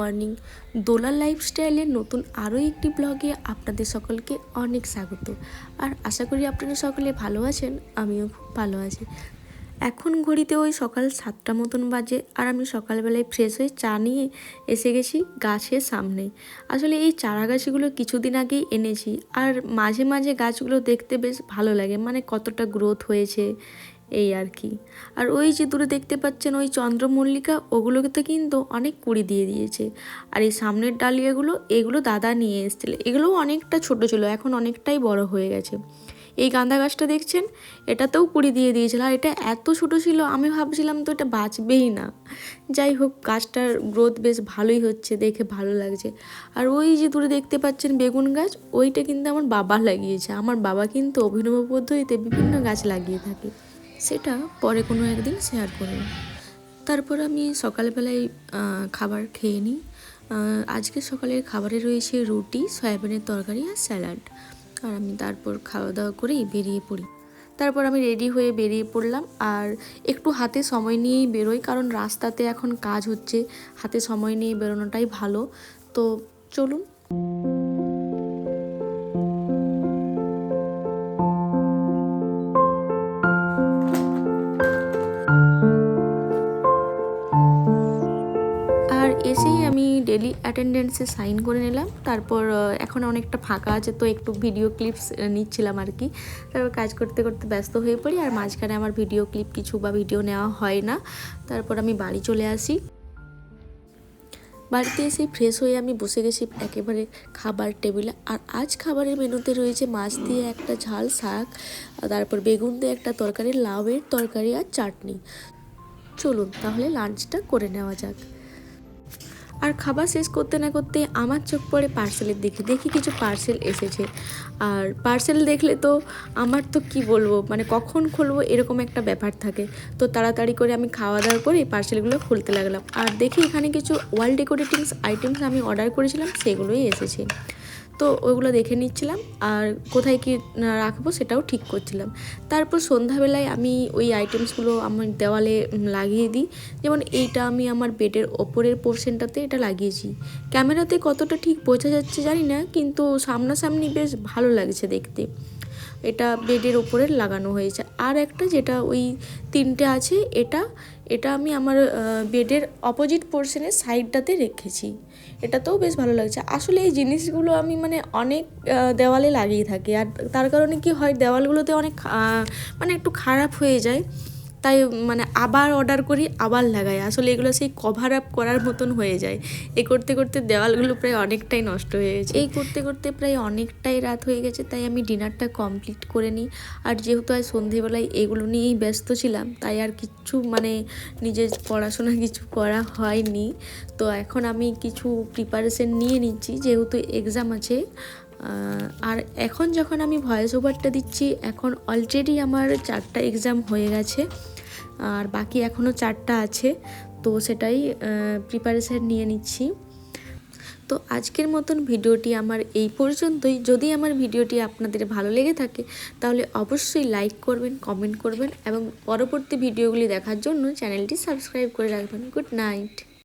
Morning. দোলা লাইফস্টাইলের নতুন আরও একটি ব্লগে আপনাদের সকলকে অনেক স্বাগত। আর আশা করি আপনারা সকলে ভালো আছেন, আমিও খুব ভালো আছি। এখন ঘড়িতে ওই সকাল 7টা মতন বাজে, আর আমি সকালবেলায় ফ্রেশ হয়ে চা নিয়ে এসে গেছি গাছের সামনে। আসলে এই চারা গাছগুলো কিছুদিন আগেই এনেছি, আর মাঝে মাঝে গাছগুলো দেখতে বেশ ভালো লাগে, মানে কতটা গ্রোথ হয়েছে এই আর কি। আর ওই যে দূরে দেখতে পাচ্ছেন ওই চন্দ্রমল্লিকা, ওগুলোতে কিন্তু অনেক কুড়ি দিয়ে দিয়েছে। আর এই সামনের এগুলো দাদা নিয়ে এসেছিল, এগুলোও অনেকটা ছোট ছিল, এখন অনেকটাই বড় হয়ে গেছে। এই গাঁদা গাছটা দেখছেন, এটাতেও কুড়ি দিয়ে দিয়েছিল, আর এটা এত ছোটো ছিল আমি ভাবছিলাম তো এটা বাঁচবেই না। যাই হোক, গাছটার গ্রোথ বেশ ভালোই হচ্ছে, দেখে ভালো লাগছে। আর ওই যে দূরে দেখতে পাচ্ছেন বেগুন গাছ, ওইটা কিন্তু আমার বাবা লাগিয়েছে। আমার বাবা কিন্তু অভিনব পদ্ধতিতে বিভিন্ন গাছ লাগিয়ে থাকে, সেটা পরে কোনো একদিন শেয়ার করব। তারপর আমি সকালবেলায় খাবার খেয়ে নিই। আজকে সকালের খাবারে রয়েছে রুটি, সয়াবিনের তরকারি আর স্যালাড। আর আমি তারপর খাওয়া দাওয়া করেই বেরিয়ে পড়ি। তারপর আমি রেডি হয়ে বেরিয়ে পড়লাম, আর একটু হাতে সময় নিয়েই বেরোই, কারণ রাস্তাতে এখন কাজ হচ্ছে, হাতে সময় নিয়ে বেরোনোটাই ভালো। তো চলুন। আর এসেই আমি ডেলি অ্যাটেন্ডেন্সে সাইন করে নিলাম। তারপর এখন অনেকটা ফাঁকা আছে, তো একটু ভিডিও ক্লিপস নিচ্ছিলাম আর কি। তারপর কাজ করতে করতে ব্যস্ত হয়ে পড়ি, আর মাঝখানে আমার ভিডিও ক্লিপ বা ভিডিও নেওয়া হয় না। তারপর আমি বাড়ি চলে আসি। বাড়িতে এসে ফ্রেশ হয়ে আমি বসে গেছি একেবারে খাবার টেবিলে। আর আজ খাবারের মেনুতে রয়েছে মাছ দিয়ে একটা ঝাল শাক, তারপর বেগুন দিয়ে একটা তরকারি, লাউয়ের তরকারি আর চাটনি। চলুন তাহলে লাঞ্চটা করে নেওয়া যাক। আর খাবার শেষ করতে না করতে আমার চোখ পড়ে পার্সেলের দিকে, দেখি কিছু পার্সেল এসেছে। আর পার্সেল দেখলে তো আমার তো কি বলবো, মানে কখন খুলবো এরকম একটা ব্যাপার থাকে। তো তাড়াতাড়ি করে আমি খাওয়া দাওয়া করে পার্সেলগুলো খুলতে লাগলাম, আর দেখি এখানে কিছু ওয়াল ডেকোরেটিংস আইটেমস আমি অর্ডার করেছিলাম, সেগুলোই এসেছে। তো ওইগুলো দেখে নিচ্ছিলাম, আর কোথায় কি রাখবো সেটাও ঠিক করছিলাম। তারপর সন্ধ্যাবেলায় আমি ওই আইটেমসগুলো আমার দেওয়ালে লাগিয়ে দিই। যেমন এইটা আমি আমার বেডের ওপরের পোর্শনটাতে এটা লাগিয়েছি। ক্যামেরাতে কতটা ঠিক বোঝা যাচ্ছে জানি না, কিন্তু সামনাসামনি বেশ ভালো লাগছে দেখতে। এটা বেডের ওপরে লাগানো হয়েছে। আর একটা যেটা ওই 3টে আছে, এটা আমি আমার বেডের অপোজিট পোর্শনের সাইডটাতে রেখেছি। এটাতেও বেশ ভালো লাগছে। আসলে এই জিনিসগুলো আমি মানে অনেক দেওয়ালে লাগিয়ে থাকি, আর তার কারণে কি হয়, দেওয়ালগুলোতে অনেক মানে একটু খারাপ হয়ে যায়। তাই মানে আবার অর্ডার করি, আবার লাগাই। আসলে এগুলো সেই কভার আপ করার মতন হয়ে যায়। এই করতে করতে দেওয়ালগুলো প্রায় অনেকটাই নষ্ট হয়ে গেছে। এই করতে করতে প্রায় অনেকটাই রাত হয়ে গেছে, তাই আমি ডিনারটা কমপ্লিট করে নিই। আর যেহেতু আজ সন্ধেবেলায় এগুলো নিয়েই ব্যস্ত ছিলাম, তাই আর কিচ্ছু মানে নিজের পড়াশোনা কিছু করা হয়নি। তো এখন আমি কিছু প্রিপারেশন নিয়ে নিচ্ছি, যেহেতু এক্সাম আছে। আর এখন যখন আমি ভয়েস ওভারটা দিচ্ছি, এখন অলরেডি আমার 4টা এক্সাম হয়ে গেছে, আর বাকি এখনও 4টা আছে। তো সেটাই প্রিপারেশান নিয়ে নিচ্ছি। তো আজকের মতন ভিডিওটি আমার এই পর্যন্তই। যদি আমার ভিডিওটি আপনাদের ভালো লেগে থাকে তাহলে অবশ্যই লাইক করবেন, কমেন্ট করবেন, এবং পরবর্তী ভিডিওগুলি দেখার জন্য চ্যানেলটি সাবস্ক্রাইব করে রাখবেন। Good night.